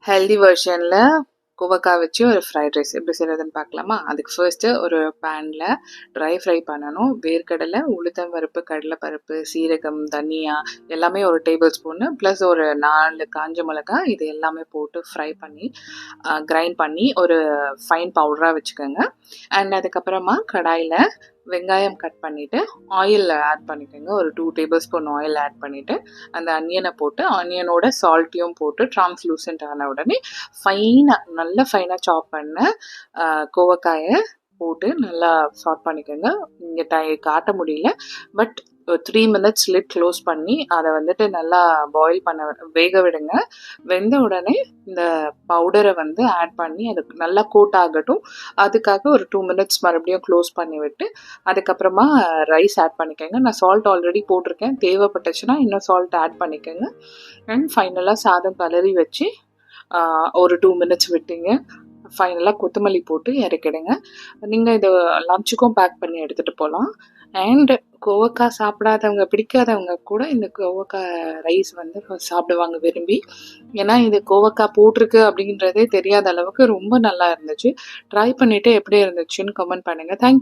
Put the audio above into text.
Healthy வெர்ஷன்ல கோவக்காய் வச்சு ஒரு ஃப்ரைட் ரைஸ் எப்படி செய்கிறதுன்னு பார்க்கலாமா? அதுக்கு ஃபர்ஸ்ட்டு ஒரு பேனில் ட்ரை ஃப்ரை பண்ணணும். வேர்க்கடலை, உளுத்தம் பருப்பு, கடலைப்பருப்பு, சீரகம், தனியா எல்லாமே ஒரு டேபிள் ஸ்பூனு ப்ளஸ் ஒரு 4 காஞ்ச மிளகா இது எல்லாமே போட்டு ஃப்ரை பண்ணி கிரைண்ட் பண்ணி ஒரு ஃபைன் பவுடராக வச்சுக்கோங்க. அண்ட் அதுக்கப்புறமா கடாயில் வெங்காயம் கட் பண்ணிவிட்டு ஆயில் ஆட் பண்ணிக்கோங்க. ஒரு 2 டேபிள் ஸ்பூன் ஆயில் ஆட் பண்ணிவிட்டு அந்த அனியனை போட்டு ஆனியனோட சால்ட்டையும் போட்டு ட்ரான்ஸ்லூசன்ட் ஆன உடனே நல்ல ஃபைனாக சாப் பண்ண கோவக்காயை போட்டு நல்லா சாட் பண்ணிக்கோங்க. இங்கே காட்ட முடியல, பட் ஒரு 3 மினிட்ஸ் லிட் க்ளோஸ் பண்ணி அதை வந்துட்டு நல்லா பாயில் பண்ண வேக விடுங்க. வெந்த உடனே இந்த பவுடரை வந்து ஆட் பண்ணி அதுக்கு நல்லா கோட் ஆகட்டும். அதுக்காக ஒரு 2 மினிட்ஸ் மறுபடியும் க்ளோஸ் பண்ணி விட்டு அதுக்கப்புறமா ரைஸ் ஆட் பண்ணிக்கோங்க. நான் சால்ட் ஆல்ரெடி போட்டிருக்கேன், தேவைப்பட்டுச்சுன்னா இன்னும் சால்ட் ஆட் பண்ணிக்கோங்க. அண்ட் ஃபைனலாக சாதம் கலரி வச்சு ஒரு 2 மினிட்ஸ் விட்டுங்க. ஃபைனலாக கொத்தமல்லி போட்டு இறக்கிடுங்க. நீங்கள் இதை லஞ்சுக்கும் பேக் பண்ணி எடுத்துகிட்டு போகலாம். அண்ட் கோவக்காய் சாப்பிடாதவங்க, பிடிக்காதவங்க கூட இந்த கோவக்காய் ரைஸ் வந்து சாப்பிடுவாங்க விரும்பி. ஏன்னா இது கோவக்காய் போட்டிருக்கு அப்படின்றதே தெரியாத அளவுக்கு ரொம்ப நல்லா இருந்துச்சு. ட்ரை பண்ணிவிட்டு எப்படி இருந்துச்சுன்னு கமெண்ட் பண்ணுங்கள். தேங்க்யூ.